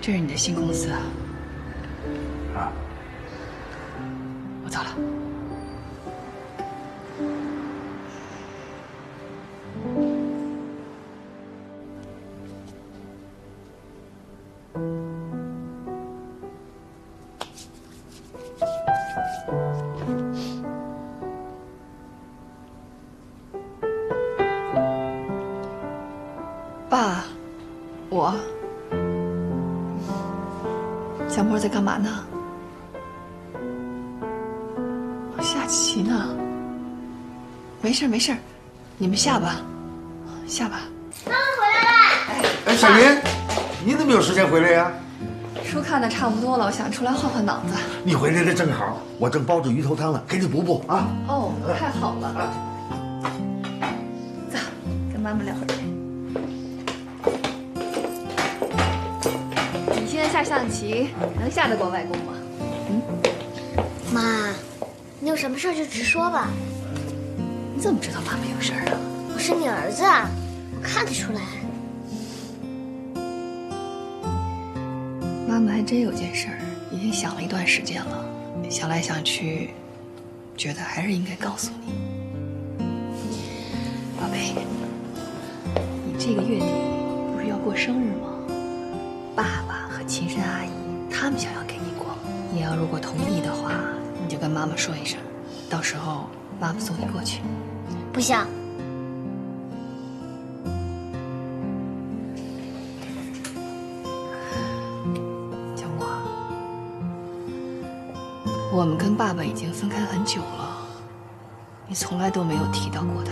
这是你的新公司啊。啊，我走了。爸，我。小莫在干嘛呢？下棋呢。没事没事，你们下吧，下吧。妈妈回来了。哎，小云，你怎么有时间回来呀？书看的差不多了，我想出来换换脑子。你回来的正好，我正煲着鱼头汤呢，给你补补啊。哦，太好了。走，跟妈妈聊会儿天。你现在下象棋，能下得过外公吗？妈，你有什么事就直说吧。你怎么知道妈妈有事儿啊？我是你儿子啊，我看得出来。妈妈还真有件事儿，已经想了一段时间了，想来想去，觉得还是应该告诉你。宝贝，你这个月底不是要过生日吗？爸爸和秦山阿姨他们想要给你过，你要如果同意的话，你就跟妈妈说一声，到时候妈妈送你过去。不想。小莫，我们跟爸爸已经分开很久了，你从来都没有提到过他。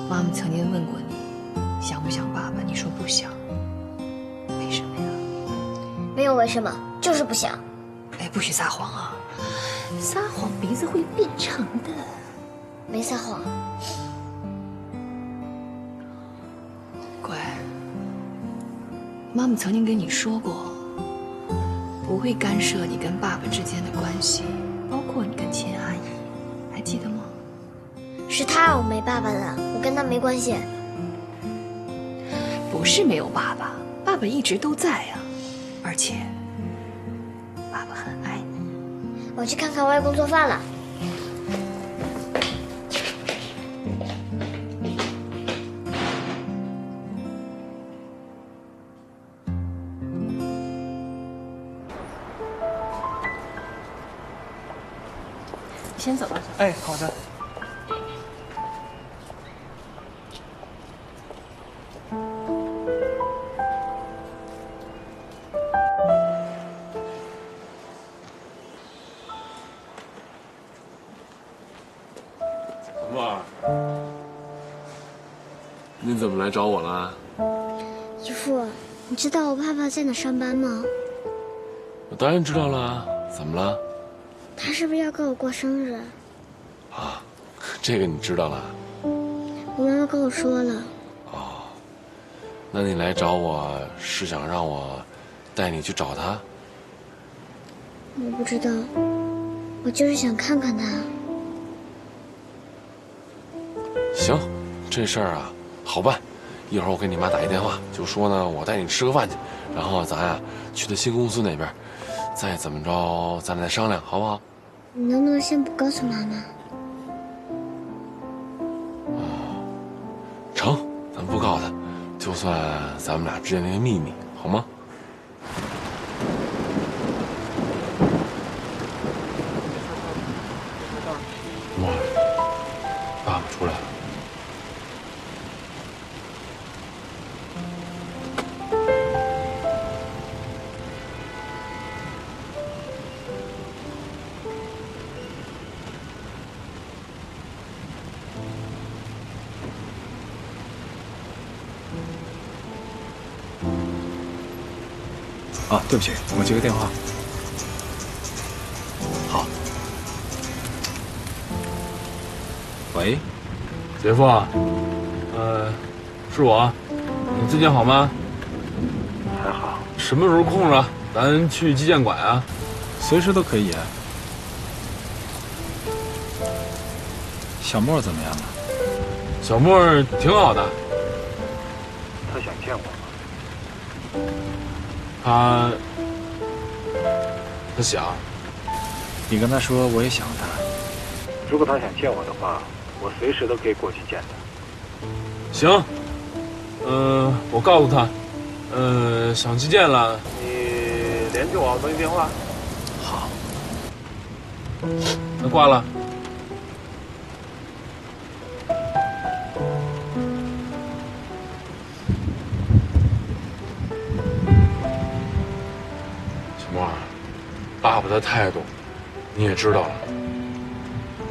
妈妈曾经问过你，想不想爸爸？你说不想，为什么呀？没有为什么，就是不想。哎，不许撒谎啊！撒谎鼻子会变长的。没撒谎。乖，妈妈曾经跟你说过，不会干涉你跟爸爸之间的关系，包括你跟秦阿姨，还记得吗？是他让我没爸爸的，我跟他没关系。不是没有爸爸，爸爸一直都在啊，而且爸爸很爱你。我去看看外公做饭了。先走吧。哎，好的。小莫，你怎么来找我了？姨父，你知道我爸爸在哪上班吗？我当然知道了，怎么了？他是不是要跟我过生日？啊，这个你知道了？我妈妈跟我说了。哦，那你来找我是想让我带你去找他？我不知道，我就是想看看他。行，这事儿啊好办，一会儿我给你妈打一电话，就说呢我带你吃个饭去，然后咱呀去他新公司那边，再怎么着咱俩再商量，好不好？你能不能先不告诉妈妈？成，咱不告诉他，就算咱们俩之间的一个秘密，好吗？妈，爸爸出来了。啊，对不起，我接个电话。好。喂，姐夫啊，是我，你最近好吗？还好，什么时候空啊？咱去击剑馆啊？随时都可以。小莫怎么样啊？小莫挺好的。他想见我吗？他想。你跟他说我也想他。如果他想见我的话，我随时都可以过去见他。行，我告诉他，想去见了，你联系我，等你电话。好。那挂了。小莫，爸爸的态度你也知道了。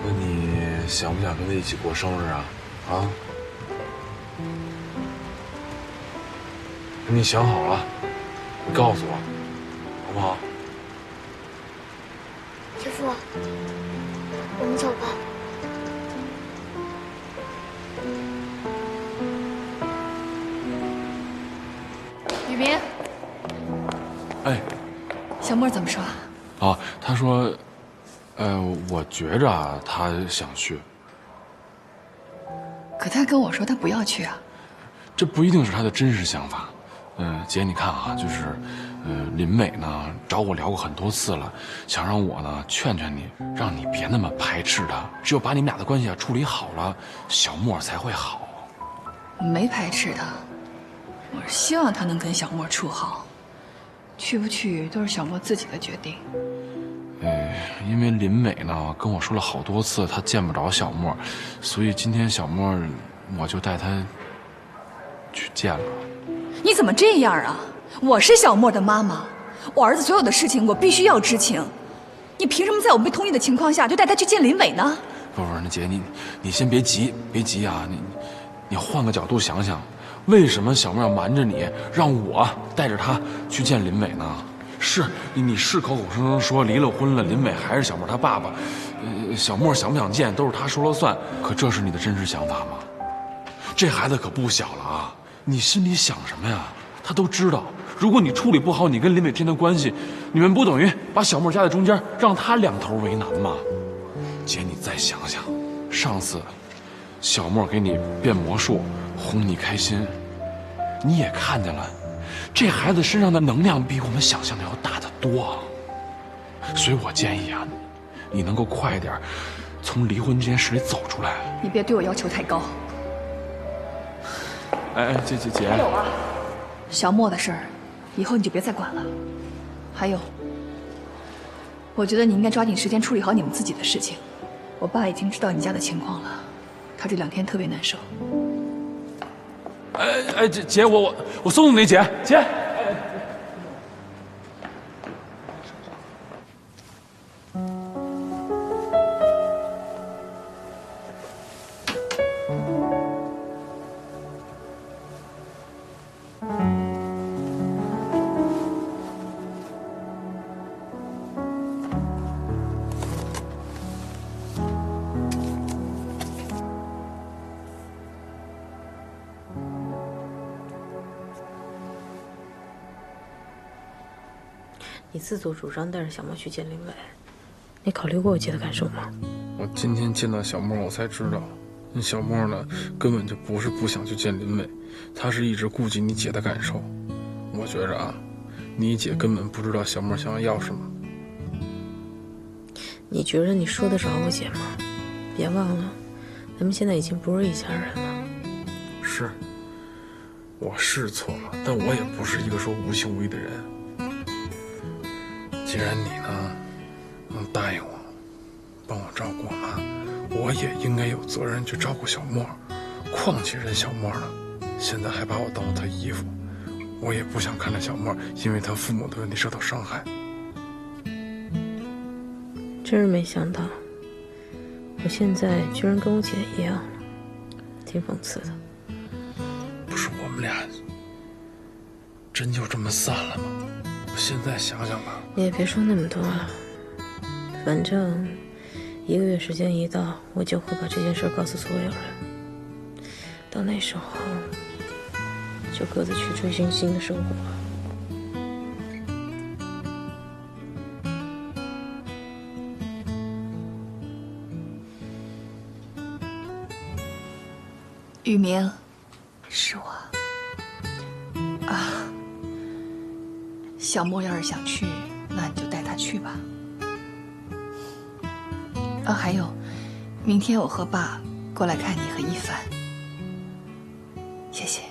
那你想不想跟他一起过生日啊？啊？你想好了，你告诉我，好不好？姐夫，我们走吧。雨明，哎，小莫怎么说？哦，他说，我觉着啊，他想去，可他跟我说他不要去啊。这不一定是他的真实想法。姐，你看啊，就是，林伟呢找我聊过很多次了，想让我呢劝劝你，让你别那么排斥他。只有把你们俩的关系啊处理好了，小莫才会好。没排斥他，我是希望他能跟小莫处好，去不去都是小莫自己的决定。因为林伟呢跟我说了好多次他见不着小莫，所以今天小莫我就带他去见了。你怎么这样啊？我是小莫的妈妈，我儿子所有的事情我必须要知情。你凭什么在我没同意的情况下就带他去见林伟呢？不，那姐你先别急啊，你换个角度想想，为什么小莫要瞒着你，让我带着他去见林伟呢？是你是口口声声说离了婚了，林伟还是小莫他爸爸，小莫想不想见都是他说了算，可这是你的真实想法吗？这孩子可不小了啊，你心里想什么呀？他都知道。如果你处理不好你跟林伟之间的关系，你们不等于把小莫夹在中间，让他两头为难吗？姐，你再想想，上次小莫给你变魔术哄你开心，你也看见了，这孩子身上的能量比我们想象的要大得多。所以我建议啊，你能够快一点从离婚这件事里走出来。你别对我要求太高。哎，姐，还有啊，小莫的事儿，以后你就别再管了。还有，我觉得你应该抓紧时间处理好你们自己的事情。我爸已经知道你家的情况了，他这2天特别难受。姐，我送送你，姐。你自作主张带着小莫去见林伟，你考虑过我姐的感受吗？我今天见到小莫，我才知道，那小莫呢，根本就不是不想去见林伟，他是一直顾及你姐的感受。我觉着啊，你姐根本不知道小莫想要什么。你觉得你说得着我姐吗？别忘了，咱们现在已经不是一家人了。是，我是错了，但我也不是一个说无情无义的人。既然你呢能答应我，帮我照顾我妈，我也应该有责任去照顾小莫。况且人小莫呢，现在还把我当做他姨父，我也不想看着小莫因为他父母的问题受到伤害。真是没想到，我现在居然跟我姐一样了，挺讽刺的。不是我们俩真就这么散了吗？我现在想想吧。你也别说那么多了，反正1个月时间一到，我就会把这件事告诉所有人。到那时候，就各自去追寻新的生活吧。雨明，是我啊。小莫要是想去，那你就带他去吧。啊，还有，明天我和爸过来看你和一凡。谢谢。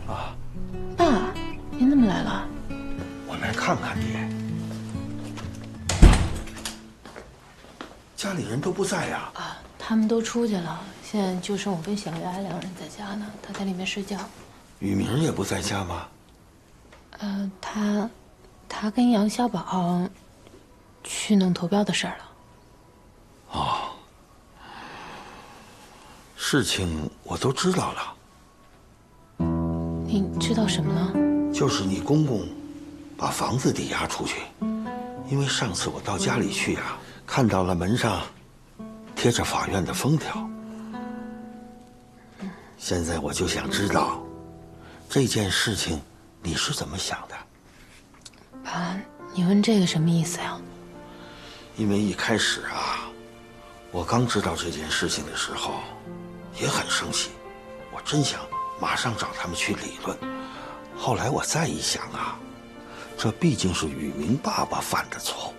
啊，爸，您怎么来了？我来看看你。家里人都不在呀？啊，他们都出去了，现在就剩我跟小丫两人在家呢。他在里面睡觉。雨明也不在家吗？他跟杨小宝去弄投标的事儿了。哦，事情我都知道了。你知道什么了？就是你公公把房子抵押出去，因为上次我到家里去啊，看到了门上贴着法院的封条。现在我就想知道这件事情你是怎么想的？爸，你问这个什么意思呀？因为一开始啊，我刚知道这件事情的时候也很生气，我真想马上找他们去理论。后来我再一想啊，这毕竟是雨明爸爸犯的错误，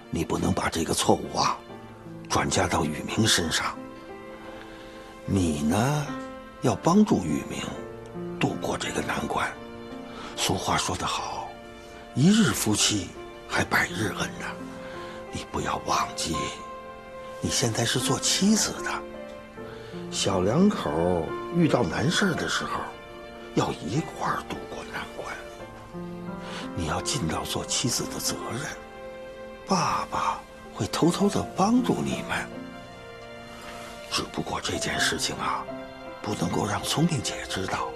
你不能把这个错误啊转嫁到雨明身上。你呢，要帮助雨明度过这个难关。俗话说得好，一日夫妻还百日恩呢。你不要忘记，你现在是做妻子的，小两口遇到难事的时候，要一块儿度过难关。你要尽到做妻子的责任，爸爸会偷偷的帮助你们。只不过这件事情啊，不能够让聪明姐知道。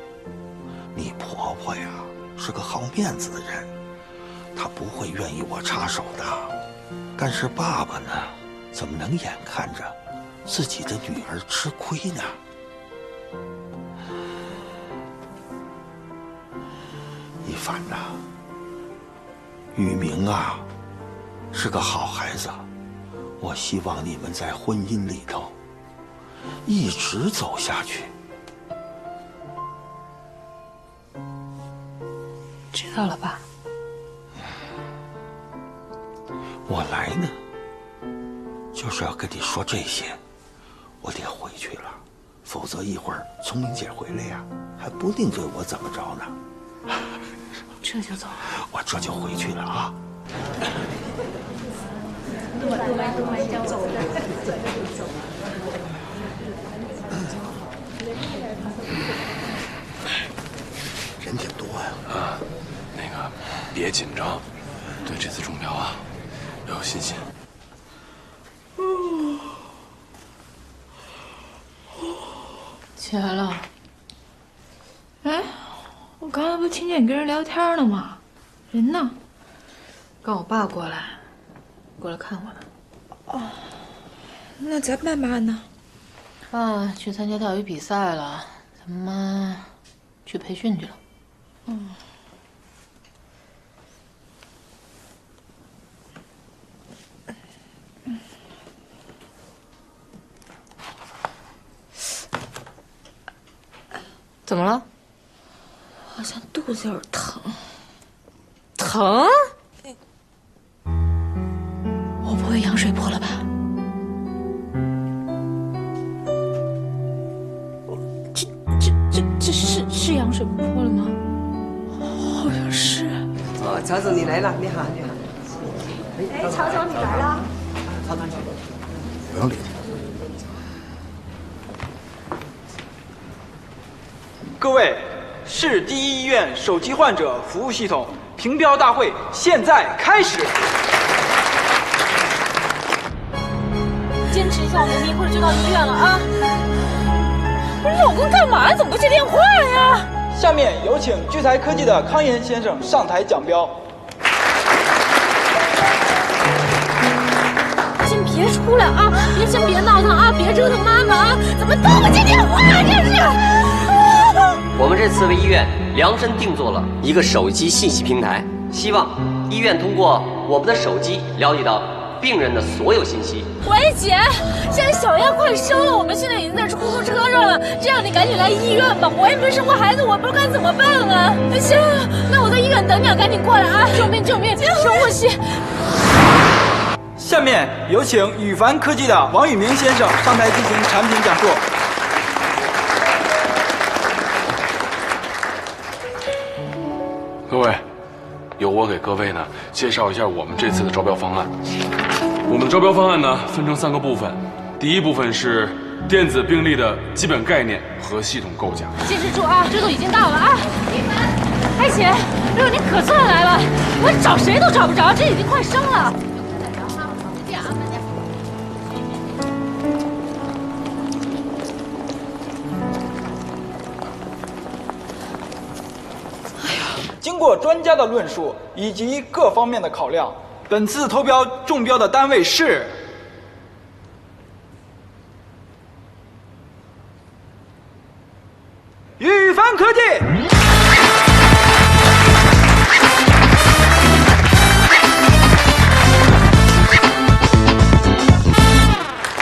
你婆婆呀是个好面子的人，她不会愿意我插手的。但是爸爸呢，怎么能眼看着自己的女儿吃亏呢？一凡呐，雨明啊，是个好孩子，我希望你们在婚姻里头一直走下去。知道了，爸。我来呢，就是要跟你说这些。我得回去了，否则一会儿聪明姐回来呀，还不定对我怎么着呢。这就走了？我这就回去了啊。人挺多呀。啊，那个别紧张，对这次中标啊要有信心。起来了。哎，我刚才不听见你跟人聊天呢吗？人呢？让我爸过来看我呢。哦，那咱爸妈呢？爸去参加钓鱼比赛了，咱妈去培训去了。怎么了？好像肚子有点疼。疼？我不会羊水破了吧？这是羊水破了吗？好像是。哦，曹总你来了，你好，你好。哎，曹总你来了。曹总，不用理他。各位，市第一医院手机患者服务系统评标大会现在开始。坚持一下，我们一会儿就到医院了啊！不是老公干嘛？怎么不接电话呀？下面有请聚财科技的康岩先生上台讲标。先别出来啊！先别闹腾啊！别折腾妈妈啊！怎么都不接电话啊？这是！我们这次为医院量身定做了一个手机信息平台，希望医院通过我们的手机了解到病人的所有信息。喂，姐，现在小丫快生了，我们现在已经在出租车上了，这样你赶紧来医院吧，我也没生过孩子，我不知道该怎么办啊。行，那我在医院等你，赶紧过来啊！救命救命，深呼吸。下面有请宇凡科技的王宇明先生上台进行产品讲述。各位，由我给各位呢介绍一下我们这次的招标方案。我们的招标方案呢分成3个部分，第一部分是电子病历的基本概念和系统构架。坚持住啊，这都已经到了啊！哎姐，六你可算来了，我找谁都找不着，这已经快生了。经过专家的论述以及各方面的考量，本次投标中标的单位是宇凡科技。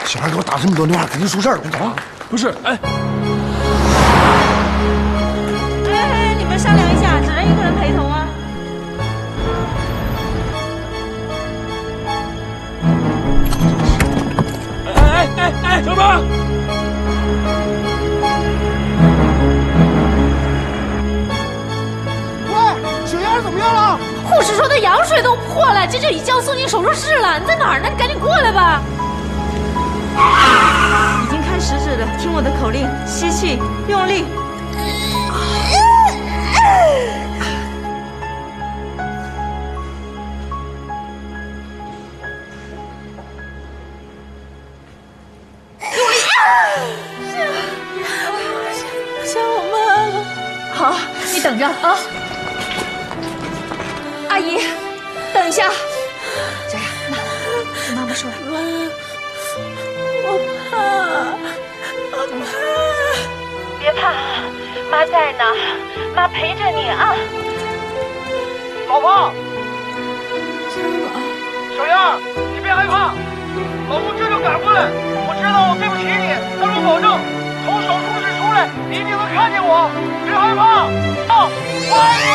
小孩给我打这么多电话，肯定出事儿了，快走啊！不是，哎，你们商量一下，只能一个人陪同啊。哎，小马！喂，小丫怎么样了？护士说她羊水都破了，这就已经要送进手术室了。你在哪儿呢？你赶紧过来吧。已经开10指了，听我的口令，吸气，用力。想我妈了。好，你等着啊。阿姨，等一下。小雅，那跟妈妈说。我怕。别怕，妈在呢，妈陪着你啊。老婆，小丫，你别害怕，老夫这就赶过来。我知道我对不起你，但我保证，从手术室出来，你一定能看见我。别害怕，我爱你。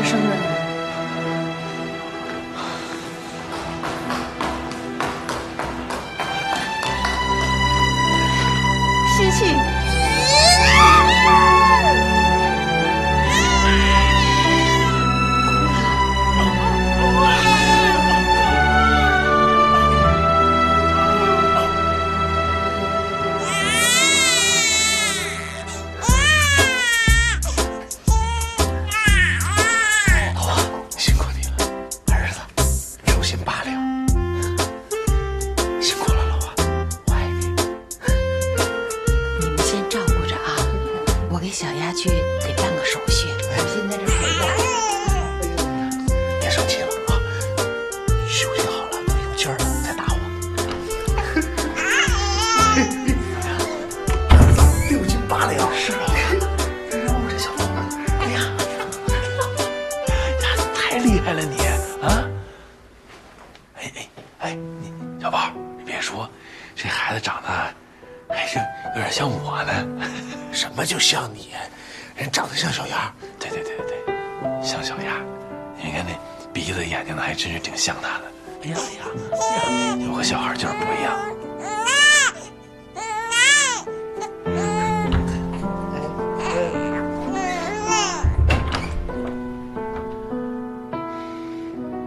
生日，吸气。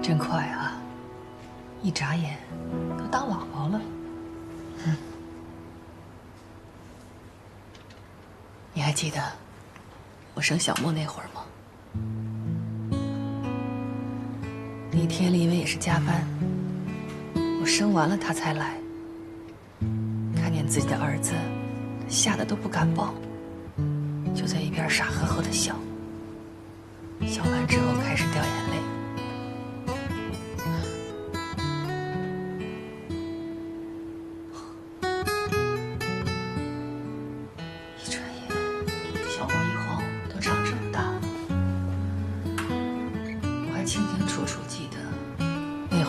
真快啊！一眨眼都当姥姥了。你还记得我生小莫那会儿吗？那天丽文也是加班，我生完了他才来。看见自己的儿子，吓得都不敢抱，就在一边傻呵呵的笑。笑完之后开始掉眼泪。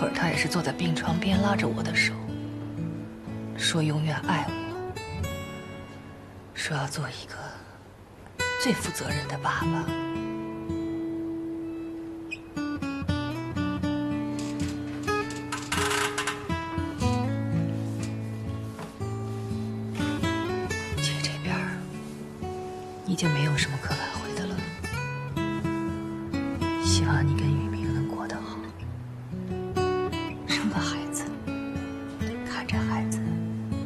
会儿他也是坐在病床边拉着我的手，说永远爱我，说要做一个最负责任的爸爸。姐这边已经没有什么可挽回的了，希望你跟宇明能过得好，生个孩子，看着孩子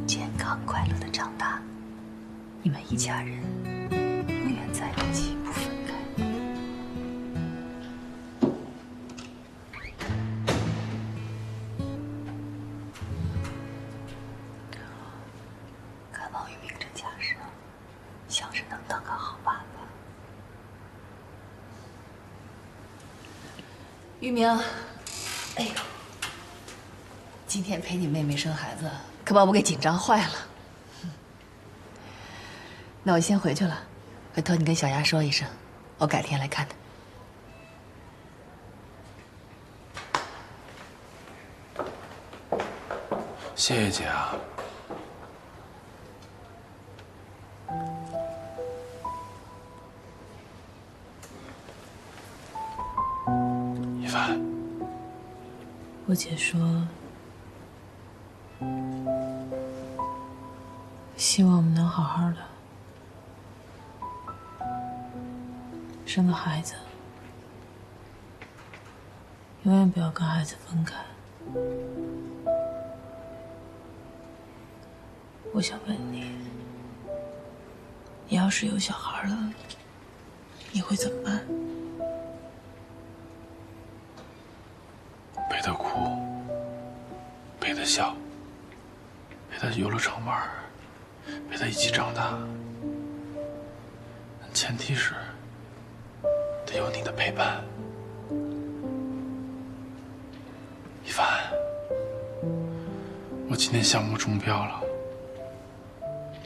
健康快乐的长大，你们一家人永远在一起不分开。看王宇明这架势，像是能当个好爸爸。宇明，哎呦，今天陪你妹妹生孩子，可把我给紧张坏了。那我先回去了，回头你跟小丫说一声，我改天来看她。谢谢姐啊。一凡，我姐说，希望我们能好好的生个孩子，永远不要跟孩子分开。我想问你，你要是有小孩了，你会怎么办？陪他哭，陪他笑，陪他游乐场玩，陪他一起长大。前提是得有你的陪伴。一凡，我今天项目中标了，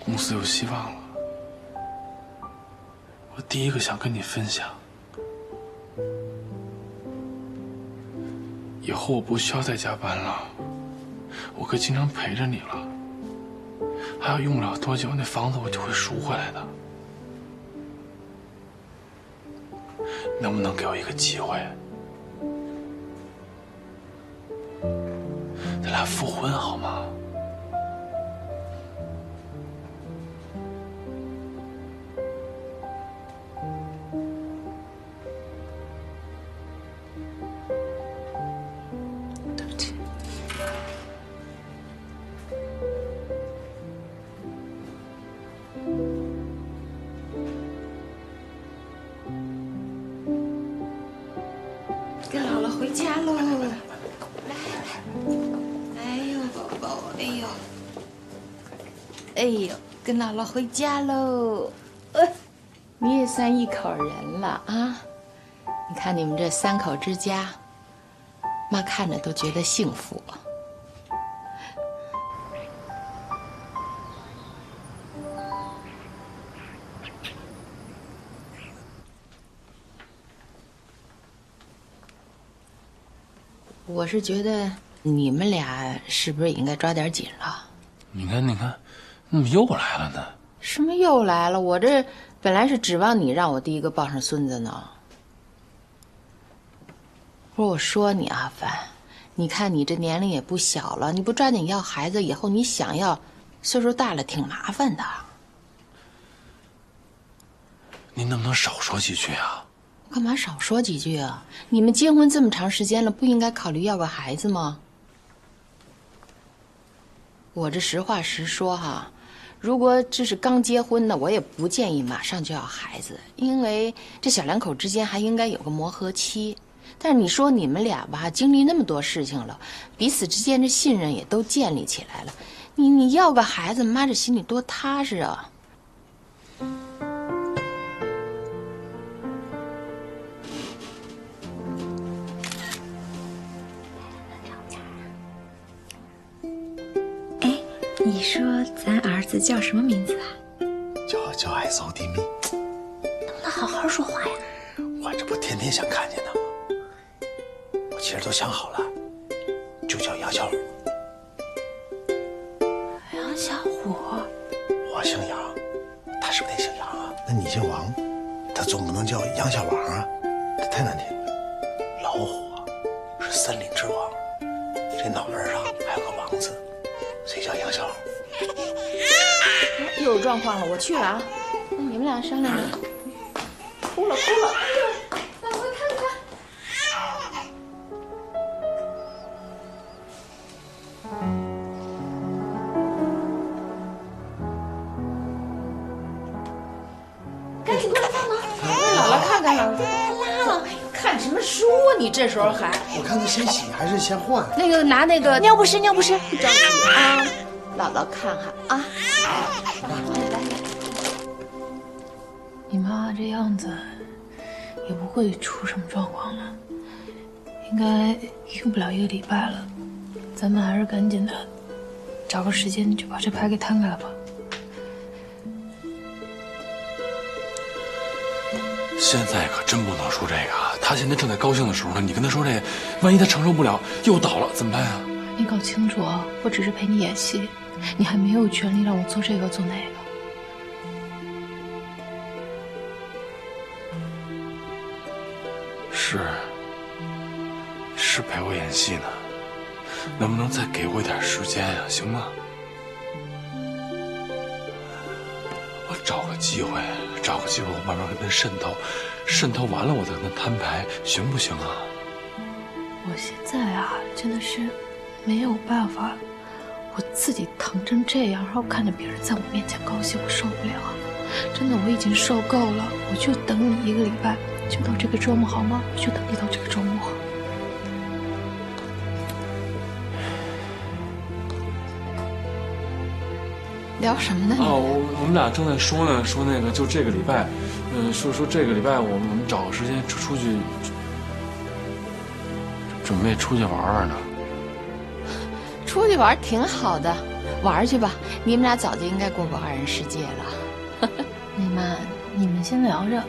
公司有希望了。我第一个想跟你分享，以后我不需要再加班了，我可以经常陪着你了。还要用不了多久，那房子我就会赎回来的。能不能给我一个机会？咱俩复婚好吗？对不起。跟姥姥回家喽！来，哎呦，宝宝，哎呦，哎呦，跟姥姥回家喽！你也算一口人了啊！你看你们这3口之家，妈看着都觉得幸福。我是觉得你们俩是不是应该抓点紧了？你看，怎么又来了呢？什么又来了？我这本来是指望你让我第一个抱上孙子呢。不是我说你阿凡，你看你这年龄也不小了，你不抓紧要孩子，以后你想要，岁数大了挺麻烦的。您能不能少说几句啊？我干嘛少说几句啊？你们结婚这么长时间了，不应该考虑要个孩子吗？我这实话实说哈，如果这是刚结婚的，我也不建议马上就要孩子，因为这小2口之间还应该有个磨合期。但是你说你们俩吧，经历那么多事情了，彼此之间的信任也都建立起来了，你要个孩子，妈这心里多踏实啊！你说咱儿子叫什么名字啊？叫爱搜弟密。能不能好好说话呀？我这不天天想看见他吗？我其实都想好了，就叫杨小虎。杨小虎，我姓杨，他是不是得姓杨啊？那你姓王，他总不能叫杨小王啊，这太难听了。老虎啊，是森林之王，这脑门上还有个王字，所以叫杨小虎。又有状况了，我去了啊。那你们俩商量着。哭了，让我看看。赶紧过来帮忙，姥姥看看了，拉了。看什么书啊？你这时候还？我看他先洗还是先换？那个拿那个尿不湿，不着急啊，姥姥看看啊。来。你妈这样子，也不会出什么状况了，应该用不了1个礼拜了。咱们还是赶紧的，找个时间就把这牌给摊开了吧。现在可真不能说这个啊！他现在正在高兴的时候呢，你跟他说这个，万一他承受不了又倒了怎么办啊？你搞清楚啊，我只是陪你演戏，你还没有权利让我做这个做那个。是陪我演戏呢，能不能再给我一点时间呀？行吗？我找个机会，我慢慢跟他渗透完了，我再跟他摊牌，行不行啊？我现在啊，真的是没有办法，我自己疼成这样，然后看着别人在我面前高兴，我受不了。真的，我已经受够了，我就等你1个礼拜，就到这个周末好吗？我就等你到这个周末。聊什么呢？我们俩正在说呢，说那个就这个礼拜，说这个礼拜我们找个时间出去，准备出去玩玩呢。出去玩挺好的，玩去吧。你们俩早就应该过2人世界了。那妈，你们先聊着，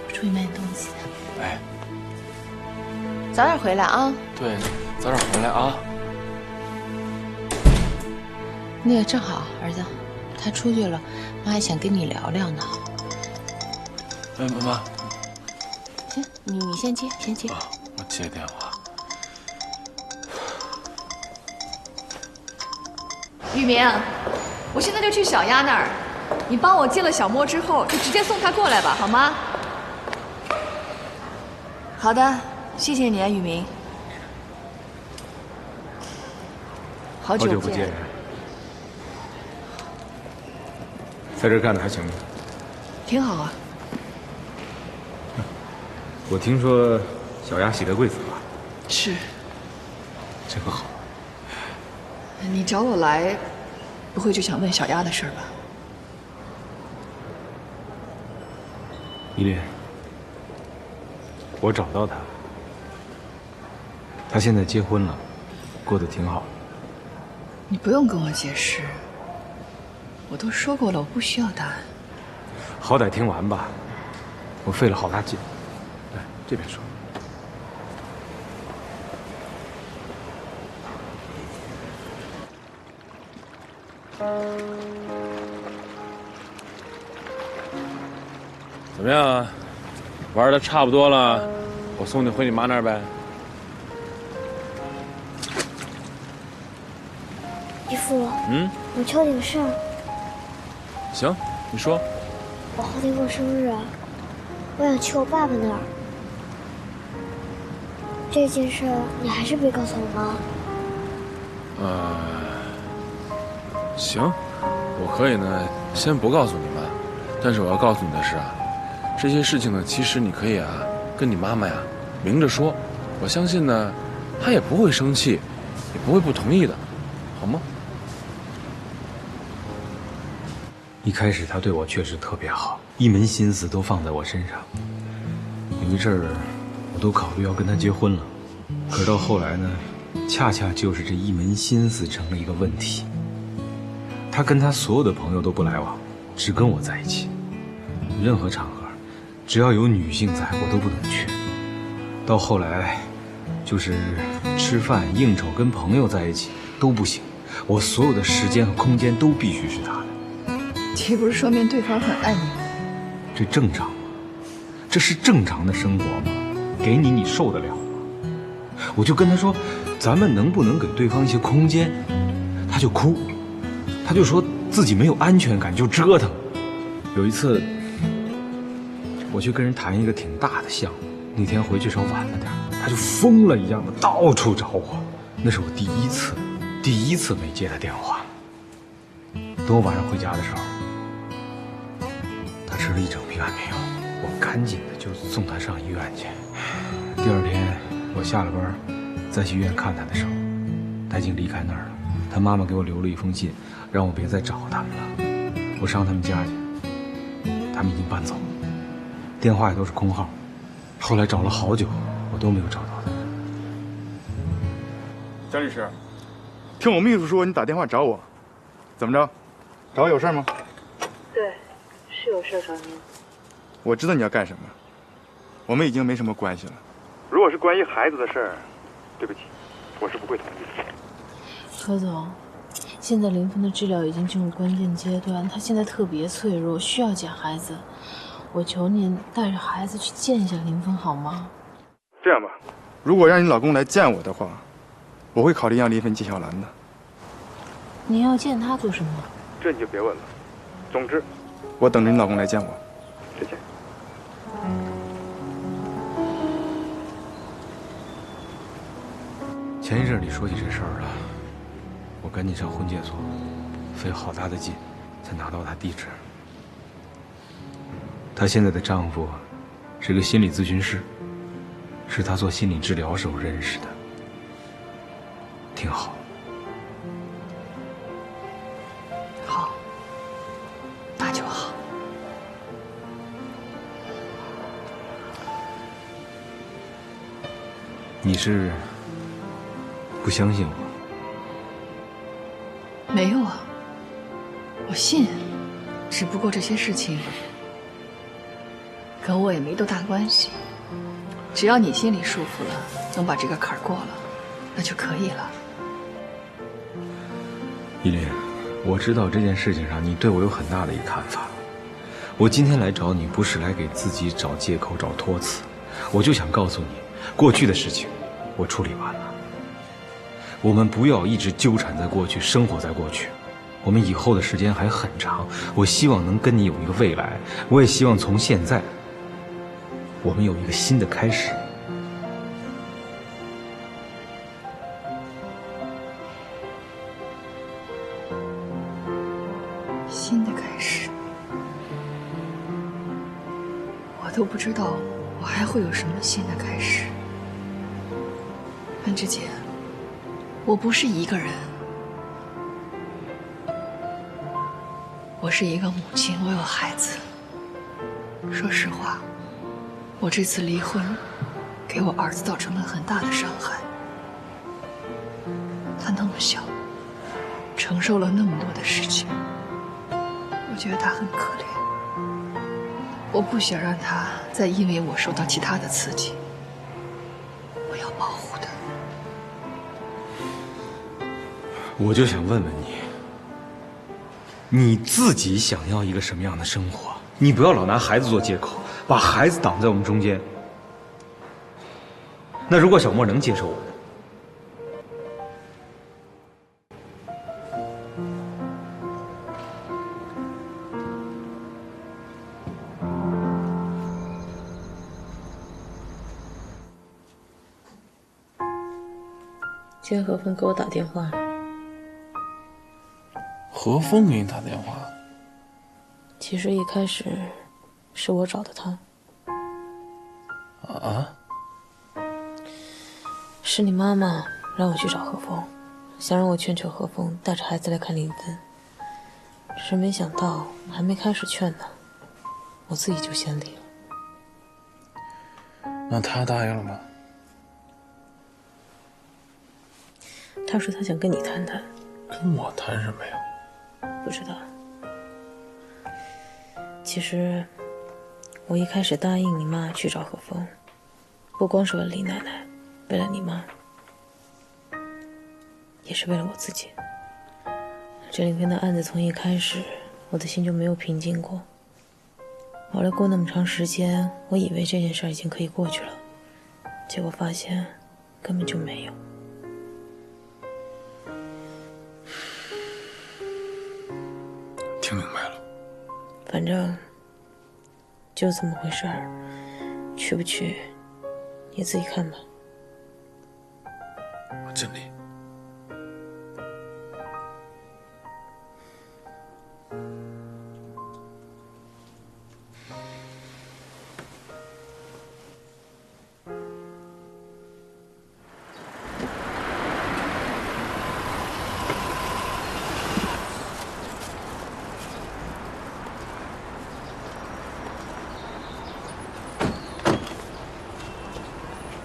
我出去买点东西。哎，早点回来啊。对，早点回来啊。那个正好，儿子，他出去了，妈还想跟你聊聊呢。妈，行，你先接。我接电话。玉明，我现在就去小丫那儿，你帮我见了小莫之后，就直接送他过来吧，好吗？好的，谢谢你啊，雨明。好久不见。在这干的还行吗？挺好啊。我听说小丫喜得贵子了。是。真好。你找我来，不会就想问小丫的事儿吧？依莲，我找到她，她现在结婚了，过得挺好。你不用跟我解释。我都说过了，我不需要答案。好歹听完吧，我费了好大劲。来，这边说。怎么样啊？玩的差不多了，我送你回你妈那儿呗。姨父，我求你个事儿。行，你说。我后天过生日，我想去我爸爸那儿。这件事你还是别告诉我妈。行，我可以呢，先不告诉你妈，但是我要告诉你的是啊，这些事情呢，其实你可以啊，跟你妈妈呀明着说，我相信呢，她也不会生气，也不会不同意的，好吗？一开始他对我确实特别好，一门心思都放在我身上。有一阵儿，我都考虑要跟他结婚了，可是到后来呢，恰恰就是这一门心思成了一个问题。他跟他所有的朋友都不来往，只跟我在一起。任何场合，只要有女性在，我都不能去。到后来，就是吃饭、应酬、跟朋友在一起都不行，我所有的时间和空间都必须是他的。这不是说明对方很爱你吗？这正常吗？这是正常的生活吗？给你，你受得了吗？我就跟他说，咱们能不能给对方一些空间？他就哭，他就说自己没有安全感，就折腾。有一次，我去跟人谈一个挺大的项目，那天回去时候晚了点，他就疯了一样的到处找我。那是我第一次没接他电话。等我晚上回家的时候，他吃了一整瓶安眠药，我赶紧的就送他上医院去。第二天我下了班，再去医院看他的时候，他已经离开那儿了。他妈妈给我留了一封信，让我别再找他们了。我上他们家去，他们已经搬走了，电话也都是空号。后来找了好久，我都没有找到他。蒋律师，听我秘书说你打电话找我，怎么着？找我有事吗？对，是有事找您。我知道你要干什么，我们已经没什么关系了。如果是关于孩子的事儿，对不起，我是不会同意的。何总，现在林峰的治疗已经进入关键阶段，他现在特别脆弱，需要见孩子。我求您带着孩子去见一下林峰好吗？这样吧，如果让你老公来见我的话，我会考虑让林峰见小兰的。你要见他做什么？这你就别问了。总之，我等着你老公来见我。再见。前一阵你说起这事儿了，我赶紧上婚介所，费好大的劲才拿到她地址。她现在的丈夫是个心理咨询师，是她做心理治疗时候认识的，挺好。好，那就好。你是不相信我？没有啊，我信，只不过这些事情跟我也没多大关系。只要你心里舒服了，能把这个坎儿过了，那就可以了。依林，我知道这件事情上你对我有很大的一个看法。我今天来找你，不是来给自己找借口、找托词，我就想告诉你，过去的事情我处理完了。我们不要一直纠缠在过去，生活在过去。我们以后的时间还很长，我希望能跟你有一个未来，我也希望从现在我们有一个新的开始。新的开始，我都不知道我还会有什么新的开始。安之姐，我不是一个人，我是一个母亲，我有孩子。说实话，我这次离婚给我儿子造成了很大的伤害。他那么小，承受了那么多的事情，我觉得他很可怜。我不想让他再因为我受到其他的刺激，我要保护他。我就想问问你，你自己想要一个什么样的生活？你不要老拿孩子做借口，把孩子挡在我们中间。那如果小莫能接受我呢？今天何峰给我打电话。何峰给你打电话？其实一开始是我找的他。啊？是你妈妈让我去找何峰，想让我劝何峰带着孩子来看林芬。只是没想到还没开始劝呢，我自己就先离了。那他答应了吗？他说他想跟你谈谈。跟我谈什么呀？不知道。其实我一开始答应你妈去找何峰，不光是为了李奶奶，为了你妈。也是为了我自己。这里边的案子从一开始，我的心就没有平静过。后来过那么长时间，我以为这件事已经可以过去了，结果发现根本就没有。听明白了，反正就这么回事儿，去不去你自己看吧。我尽力。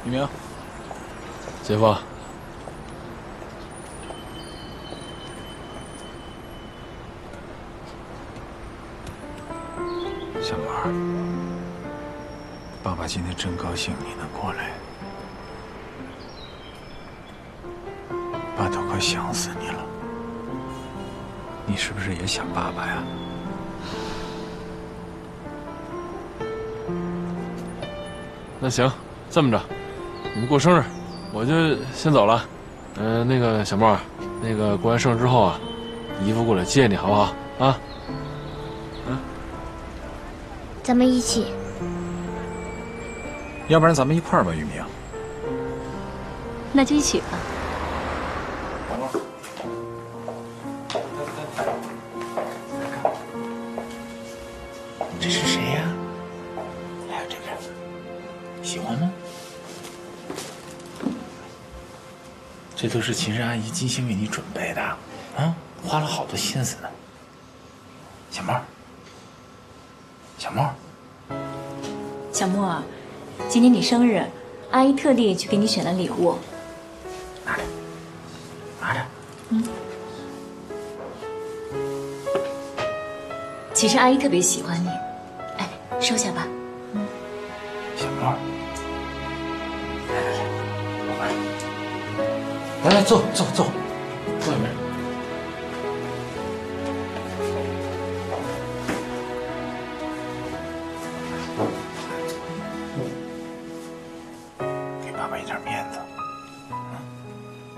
一鸣，姐夫，小毛，爸爸今天真高兴你能过来，爸都快想死你了。你是不是也想爸爸呀？那行，这么着，你们过生日，我就先走了。那个小莫，那个过完生日之后啊，姨夫过来接你，好不好？啊？咱们一起。要不然咱们一块儿吧，玉明。那就一起吧。这是谁呀？来这边，喜欢吗？这都是秦氏阿姨精心为你准备的，啊，花了好多心思呢。小莫，小莫，小莫，今天你生日，阿姨特地去给你选了礼物。拿着，拿着。其实阿姨特别喜欢你，哎，收下吧。小莫，来，坐里面。给爸爸一点面子，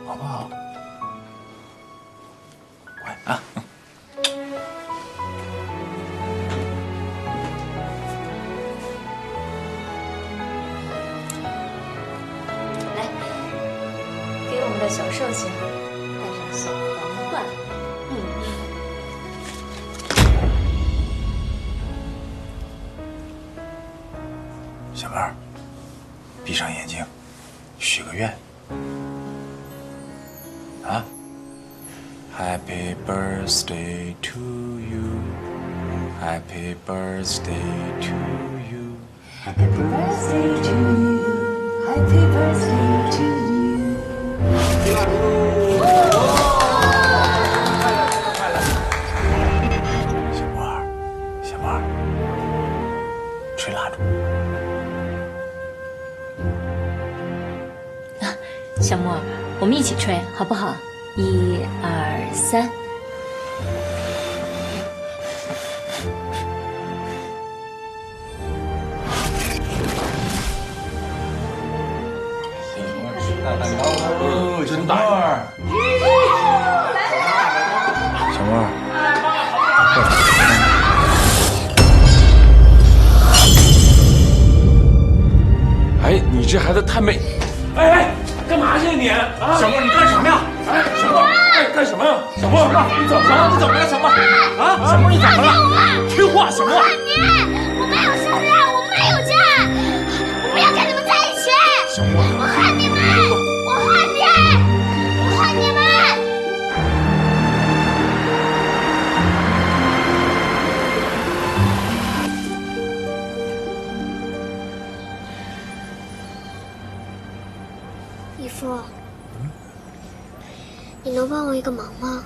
好不好？乖啊。小寿星戴上小皇冠，小妹儿，闭上眼睛，许个愿啊 ！Happy birthday to you, Happy birthday to you, Happy birthday to you, Happy birthday to you。小莫，吹蜡烛。小莫，我们一起吹好不好？1、2、3。真大！小莫，哎，你这孩子太美！哎，干嘛去你？啊，小莫，你干什么呀？哎，小莫，干什么呀？小莫，你怎么了？你怎么了？小莫，啊，小莫，你怎么了？听话，小莫。我没有生日，我没有家，我不要跟你们在一起。小莫，我恨你们，我恨你，我恨你们。义父，你能帮我一个忙吗？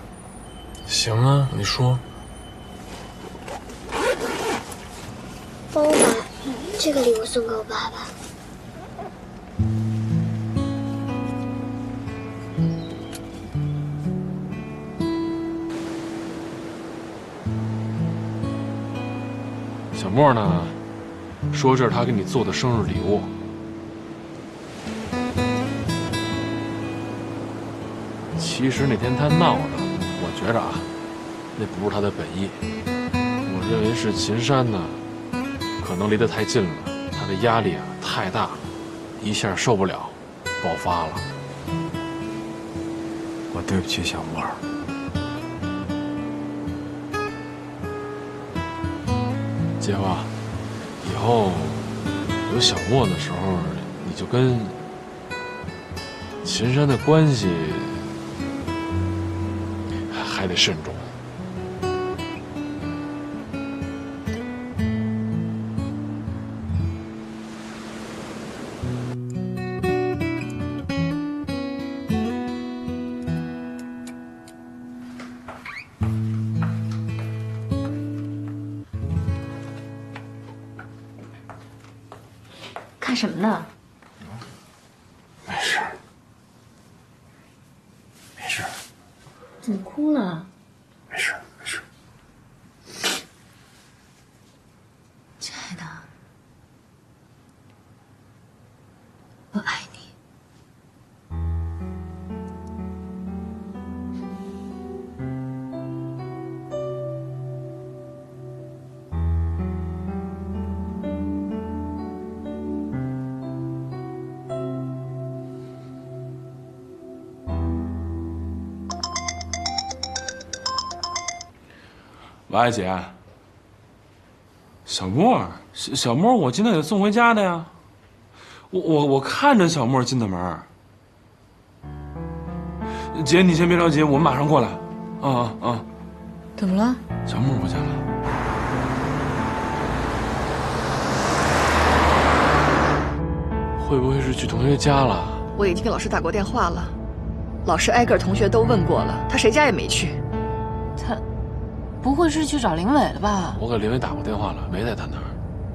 行啊，你说。帮我把这个礼物送给我爸爸。沫呢，说这是他给你做的生日礼物。其实那天他闹呢，我觉着啊，那不是他的本意。我认为是秦山呢，可能离得太近了，他的压力啊太大，一下受不了，爆发了。我对不起小沫。姐夫，以后有小沫的时候，你就跟秦山的关系还得慎重。看什么呢？没事，没事。怎么哭了？没事，没事。亲爱的，我爱你。喂，姐。小沫，小沫，我今天得送回家的呀。我看着小沫进的门。姐，你先别着急，我们马上过来。怎么了？小沫不见了。会不会是去同学家了？我已经给老师打过电话了，老师挨个同学都问过了，他谁家也没去。他不会是去找林伟了吧？我给林伟打过电话了，没在他那儿。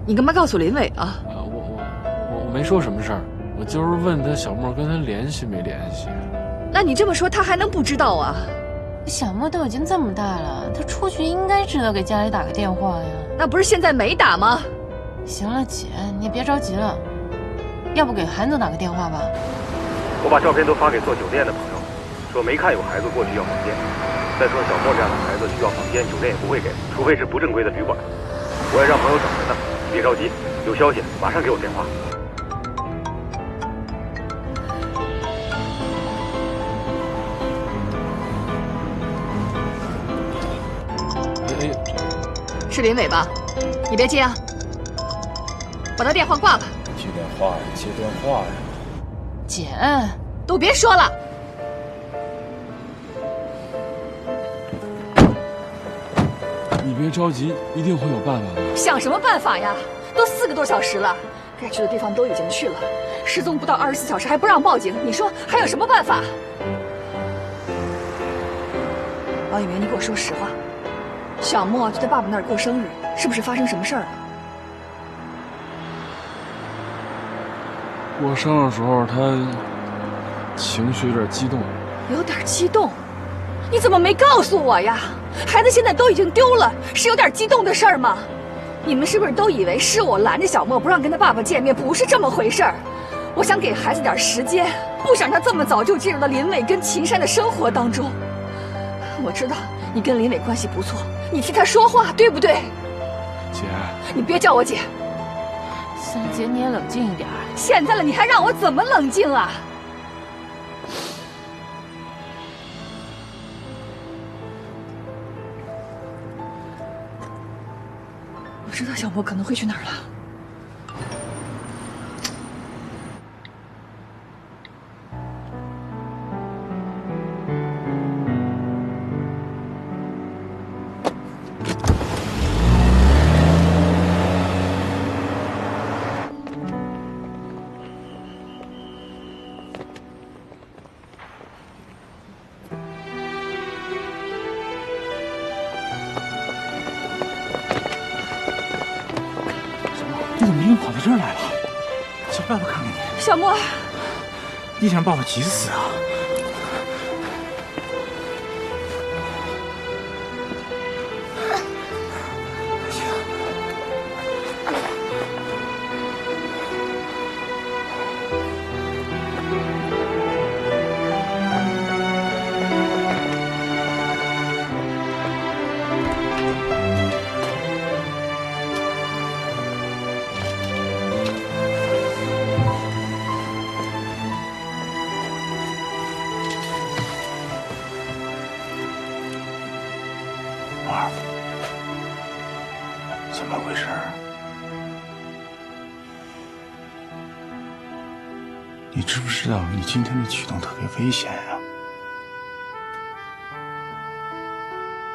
你干嘛告诉林伟啊？我没说什么事儿，我就是问他小沫跟他联系没联系。那你这么说，他还能不知道啊？小沫都已经这么大了，他出去应该知道给家里打个电话呀。那不是现在没打吗？行了，姐，你别着急了，要不给韩总打个电话吧？我把照片都发给做酒店的朋友，说没看有孩子过去要房间。再说小沫这样的孩子需要房间，酒店也不会给，除非是不正规的旅馆。我也让朋友等着呢，你别着急，有消息马上给我电话。是林伟吧？你别接啊，把他电话挂了。接电话呀，接电话呀。姐，都别说了。你别着急，一定会有办法的。想什么办法呀？都4个多小时了，该去的地方都已经去了，失踪不到24小时还不让报警，你说还有什么办法？王以为你给我说实话，小沫就在爸爸那儿过生日，是不是发生什么事儿了？过生日的时候，他情绪有点激动。有点激动？你怎么没告诉我呀？孩子现在都已经丢了，是有点激动的事儿吗？你们是不是都以为是我拦着小沫不让跟他爸爸见面？不是这么回事儿。我想给孩子点时间，不想他这么早就进入到林伟跟秦山的生活当中。我知道你跟林伟关系不错，你替他说话，对不对？姐，你别叫我姐。三姐，你也冷静一点。现在了，你还让我怎么冷静啊？我知道小沫可能会去哪儿了。你怎么一个人跑到这儿来了？叫爸爸看看你。小沫，你想让爸爸急死啊？你知不知道你今天的举动特别危险呀？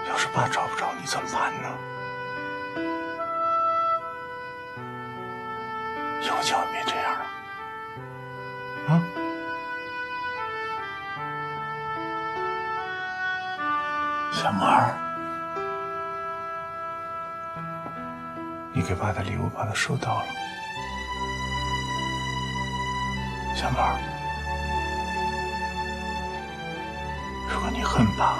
要是爸找不着你怎么办呢？以后千万别这样了，啊？小猫儿，你给爸的礼物爸都收到了。小猫儿，如果你恨爸，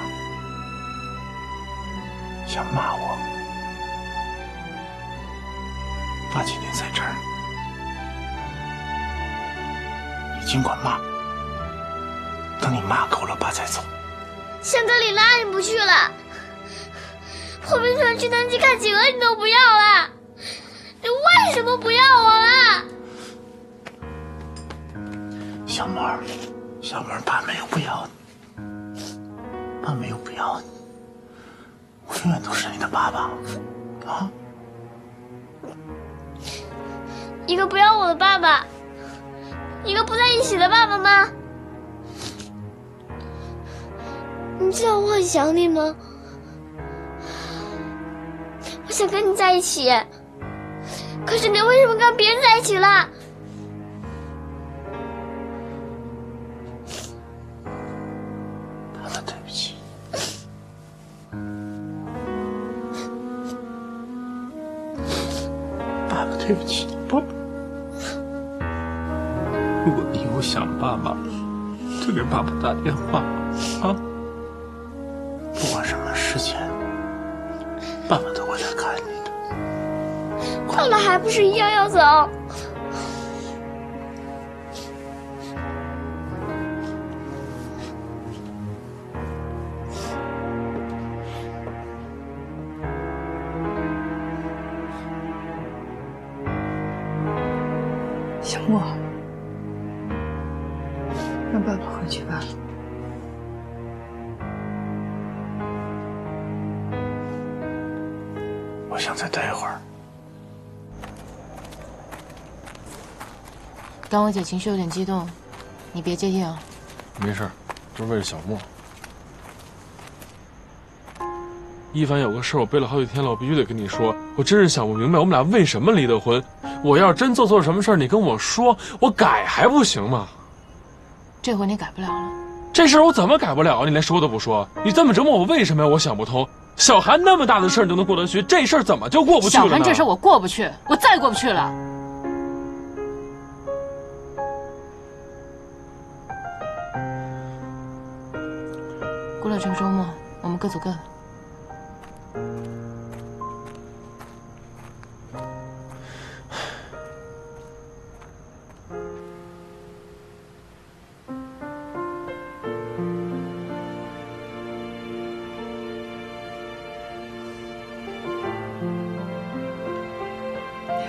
想骂我，爸今天在这儿，你尽管骂，等你骂够了，爸再走。香格里拉你不去了，破冰船去南极看企鹅你都不要了，你为什么不要我了？小猫儿，小猫儿，爸没有不要你，爸没有不要你，我永远都是你的爸爸，啊！一个不要我的爸爸，一个不在一起的爸爸吗？你知道我很想你吗？我想跟你在一起，可是你为什么跟别人在一起了？爸爸，对不起。爸爸，对不起，爸爸。如果你以后想爸爸，就给爸爸打电话，啊！不管什么时间，爸爸都会来看你的。到了还不是一样要走？小莫，让爸爸回去吧。我想再待一会儿。刚我姐情绪有点激动，你别介意啊。没事，就是为了小莫。一凡有个事我背了好几天了，我必须得跟你说。我真是想不明白，我们俩为什么离的婚？我要是真做错什么事儿，你跟我说，我改还不行吗？这回你改不了了。这事儿我怎么改不了？你连说都不说，你这么折磨我，为什么呀？我想不通。小韩那么大的事儿你都能过得去，这事儿怎么就过不去了呢？小韩这事儿我过不去，我再过不去了。过了这个周末，我们各走各的。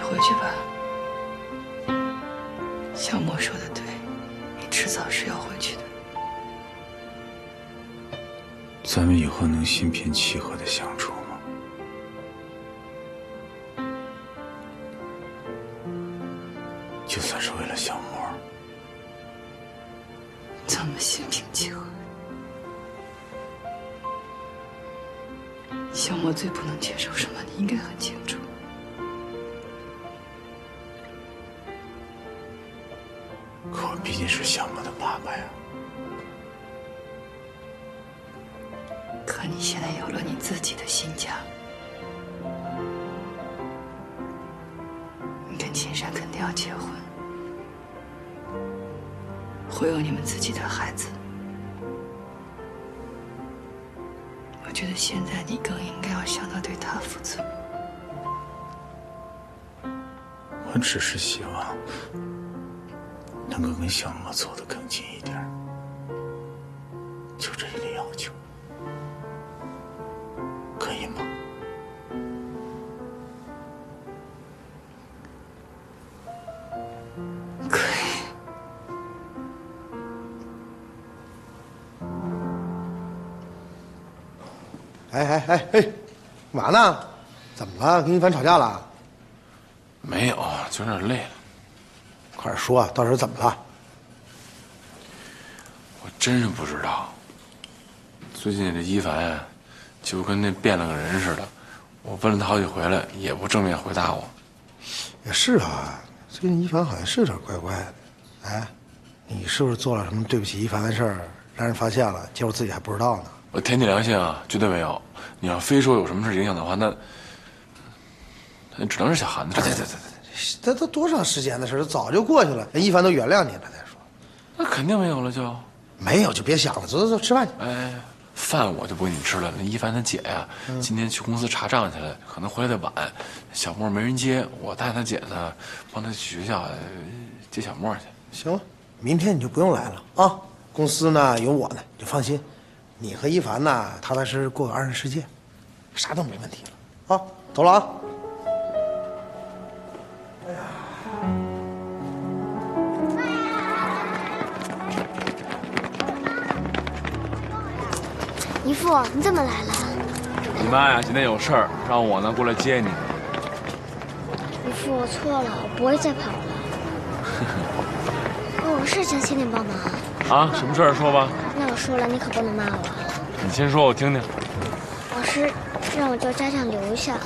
回去吧，小莫说的对，你迟早是要回去的。咱们以后能心平气和的相处吗？就算是为了小莫，怎么心平气和？小莫最不能接受什么，你应该很清楚。可我毕竟是小莫的爸爸呀。可你现在有了你自己的新家，你跟秦山肯定要结婚，会有你们自己的孩子。我觉得现在你更应该要想到对他负责。我只是希望能够跟小莫走得更近一点，就这一个要求，可以吗？可以。哎，干嘛呢？怎么了？跟一凡吵架了？没有，就有点累了。快点说，到底怎么了？真是不知道。最近这一凡呀，就跟那变了个人似的。我问了他好几回了，也不正面回答我。也是啊，最近一凡好像是有点怪怪的。哎，你是不是做了什么对不起一凡的事儿，让人发现了，结果自己还不知道呢？我舔你良心啊，绝对没有。你要非说有什么事影响的话，那只能是小韩的事。对，这都多长时间的事，早就过去了。人一凡都原谅你了，再说。那肯定没有了，就没有就别想了，走，吃饭去。哎，饭我就不给你吃了。那一凡他姐呀，今天去公司查账去了，可能回来的晚。小莫没人接，我带他姐呢，帮他去学校接小莫去。行了，明天你就不用来了啊。公司呢有我呢，你就放心。你和一凡呢，踏踏实实过个二人世界，啥都没问题了啊。走了啊。姨父，你怎么来了？你妈呀，今天有事儿，让我呢过来接你。姨父，我错了，我不会再跑了。我有事想请你帮忙。啊，什么事儿说吧。那我说了，你可不能骂我。你先说，我听听。老师让我叫家长留下。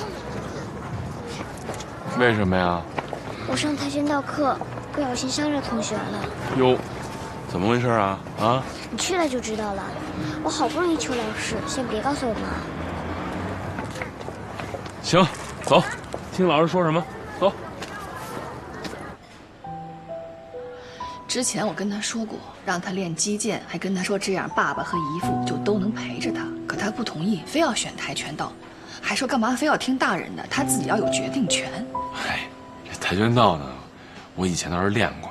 为什么呀？我上跆拳道课不小心伤着同学了。哟，怎么回事啊？啊？你去了就知道了。我好不容易求老师，先别告诉我妈。行，走，听老师说什么。走。之前我跟他说过，让他练击剑，还跟他说这样爸爸和姨父就都能陪着他。可他不同意，非要选跆拳道，还说干嘛非要听大人的，他自己要有决定权。哎，这跆拳道呢，我以前倒是练过。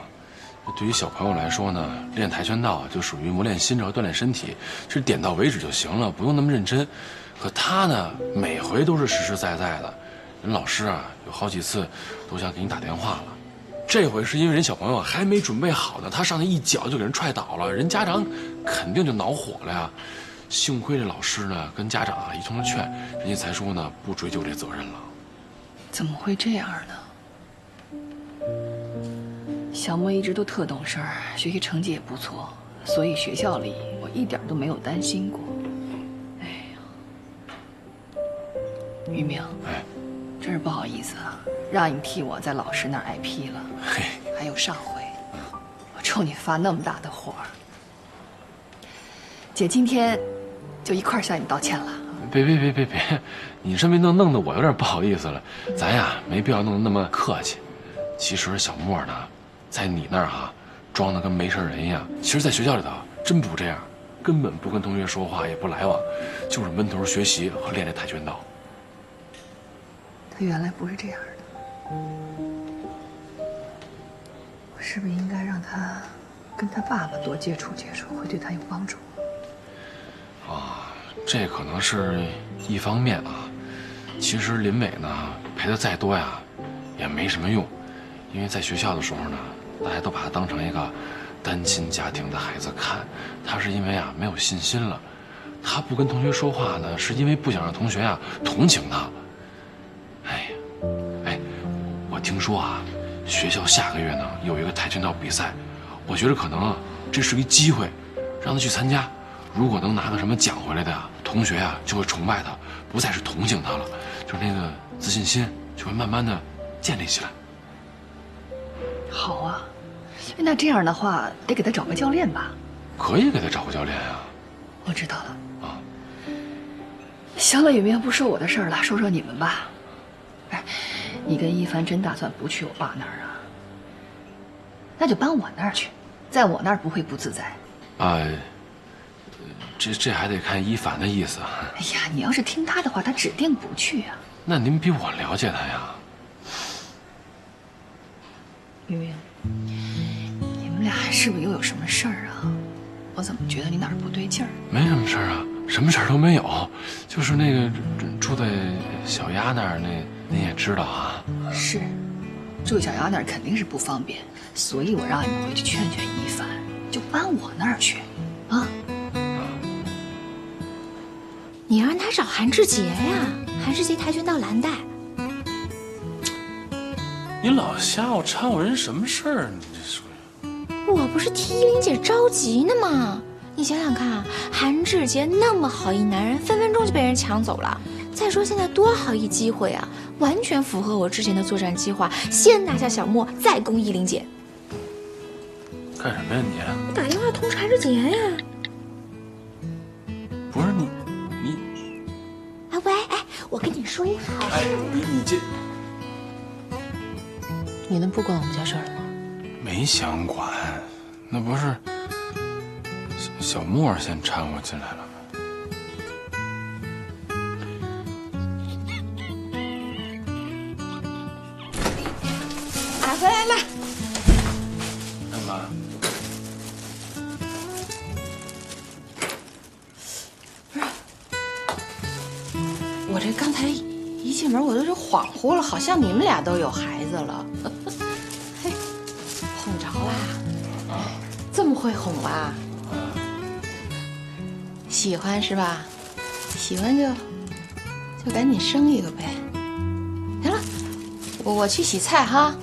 对于小朋友来说呢，练跆拳道就属于磨练心智和锻炼身体，是点到为止就行了，不用那么认真。可他呢，每回都是实实在在的。人老师啊，有好几次都想给你打电话了。这回是因为人小朋友还没准备好呢，他上去一脚就给人踹倒了，人家长肯定就恼火了呀。幸亏这老师呢跟家长啊一通劝，人家才说呢不追究这责任了。怎么会这样呢？小莫一直都特懂事儿，学习成绩也不错，所以学校里我一点都没有担心过。哎呀，于明，哎，真是不好意思啊，让你替我在老师那儿挨批了。嘿，还有上回，我冲你发那么大的火，姐今天就一块儿向你道歉了。别，你这么弄得我有点不好意思了。咱呀没必要弄得那么客气。其实小莫呢，在你那儿哈，装的跟没事人一样。其实，在学校里头真不这样，根本不跟同学说话，也不来往，就是闷头学习和练这跆拳道。他原来不是这样的，我是不是应该让他跟他爸爸多接触接触，会对他有帮助？啊，这可能是一方面啊。其实林伟呢，陪他再多呀，也没什么用。因为在学校的时候呢，大家都把他当成一个单亲家庭的孩子看，他是因为啊没有信心了，他不跟同学说话呢，是因为不想让同学啊同情他。哎，我听说啊，学校下个月呢有一个跆拳道比赛，我觉得可能啊这是一机会，让他去参加。如果能拿个什么奖回来的呀，同学啊就会崇拜他，不再是同情他了，就是那个自信心就会慢慢的建立起来。好啊，那这样的话得给他找个教练吧？可以给他找个教练呀。我知道了。啊，行了，雨明，不说我的事儿了，说说你们吧。哎，你跟一凡真打算不去我爸那儿啊？那就搬我那儿去，在我那儿不会不自在。这还得看一凡的意思。哎呀，你要是听他的话，他指定不去啊。那您比我了解他呀。明明，你们俩是不是又有什么事儿啊？我怎么觉得你哪儿不对劲儿？没什么事儿啊，什么事儿都没有，就是那个住在小丫那儿，您也知道啊。是，住小丫那儿肯定是不方便，所以我让你们回去劝劝一凡，就搬我那儿去，啊。你让他找韩志杰呀，韩志杰跆拳道蓝带。你老瞎我掺和人什么事儿？你这说，我不是替依琳姐着急呢吗？你想想看啊，韩志杰那么好一男人，分分钟就被人抢走了。再说现在多好一机会啊，完全符合我之前的作战计划，先拿下小莫，再攻依琳姐。干什么呀你？我打电话通知韩志杰呀。不是你。啊喂，哎，我跟你说一好事。你这，你能不管我们家事儿了吗？没想管，那不是小莫先掺和进来了吗？回来了。干嘛？我这刚才一进门我都是恍惚了，好像你们俩都有孩子了。嘿，哄着啦？这么会哄啊？喜欢是吧？喜欢就赶紧生一个呗。行了，我去洗菜哈。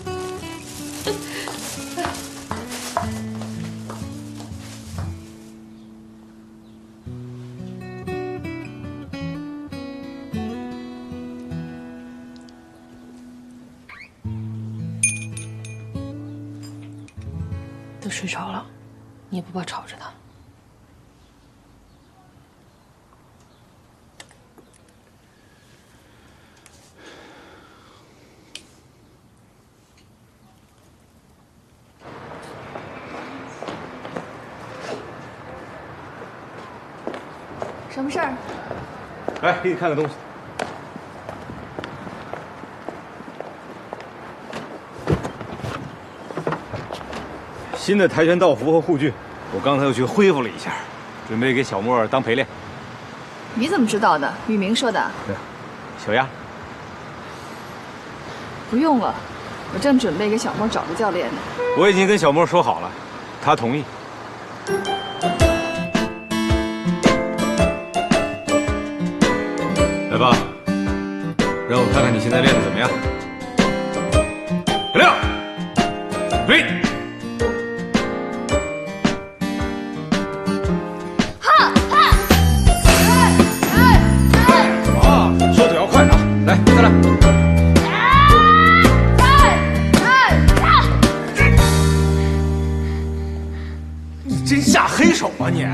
都睡着了，你也不怕吵着他。什么事儿？来，给你看个东西。新的跆拳道服和护具，我刚才又去恢复了一下，准备给小莫当陪练。你怎么知道的？雨明说的。对，小丫。不用了，我正准备给小莫找个教练呢。我已经跟小莫说好了，他同意。来吧，让我看看你现在练得怎么样。亮，对。速度要快啊！来，再来。你真下黑手啊你！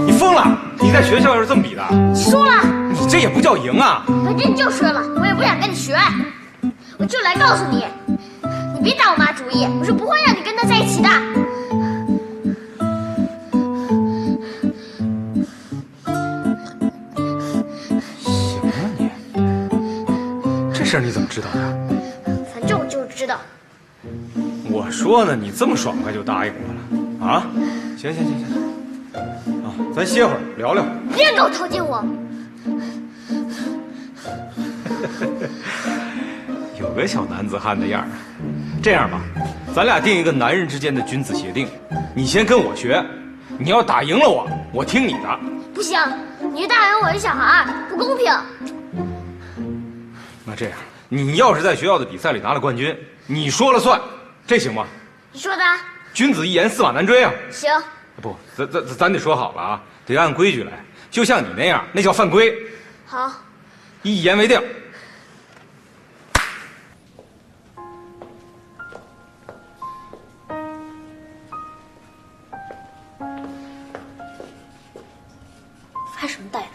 你疯了！你在学校要是这么比的？输了。你这也不叫赢啊！反正就输了，我也不想跟你学，我就来告诉你。你别打我妈主意，我是不会让你跟她在一起的。行啊你，这事儿你怎么知道的？反正我就是知道。我说呢，你这么爽快就答应我了啊？行，啊，咱歇会儿聊聊。别给我靠近我！有个小男子汉的样儿。这样吧，咱俩定一个男人之间的君子协定，你先跟我学，你要打赢了我，我听你的。不行，你是大人，我是小孩，不公平。那这样，你要是在学校的比赛里拿了冠军，你说了算，这行吗？你说的。君子一言，驷马难追啊。行。不，咱得说好了啊，得按规矩来。就像你那样，那叫犯规。好。一言为定。发什么呆呢？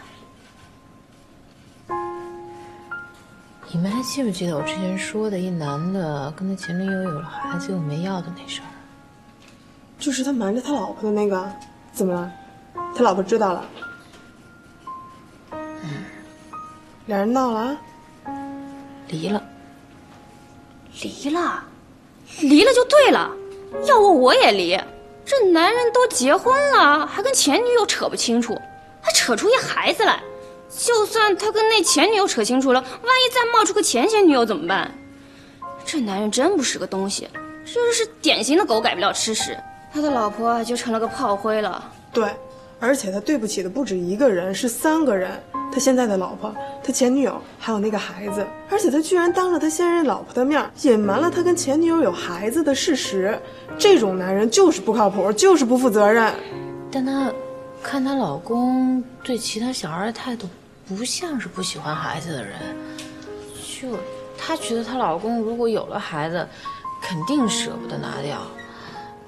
你们还记不记得我之前说的一男的跟他前女友有了孩子又没要的那事儿？就是他瞒着他老婆的那个，怎么了？他老婆知道了？俩人闹了啊？离了。离了？离了就对了，要我也离。这男人都结婚了，还跟前女友扯不清楚，还扯出一孩子来。就算他跟那前女友扯清楚了，万一再冒出个前女友怎么办？这男人真不是个东西，这就是典型的狗改不了吃屎。他的老婆就成了个炮灰了。对，而且他对不起的不止一个人，是3个人。他现在的老婆，他前女友，还有那个孩子。而且他居然当着他现任老婆的面，隐瞒了他跟前女友有孩子的事实。这种男人就是不靠谱，就是不负责任。但她看她老公对其他小孩的态度，不像是不喜欢孩子的人。就她觉得她老公如果有了孩子，肯定舍不得拿掉。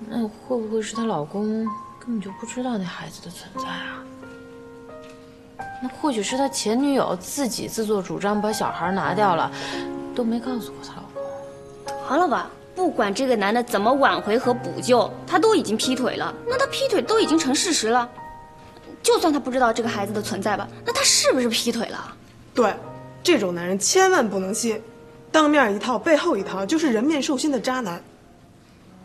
那会不会是她老公根本就不知道那孩子的存在啊？那或许是他前女友自己自作主张把小孩拿掉了，都没告诉过她老公。好了吧，不管这个男的怎么挽回和补救，他都已经劈腿了。那他劈腿都已经成事实了，就算他不知道这个孩子的存在吧，那他是不是劈腿了？对，这种男人千万不能信，当面一套背后一套，就是人面兽心的渣男。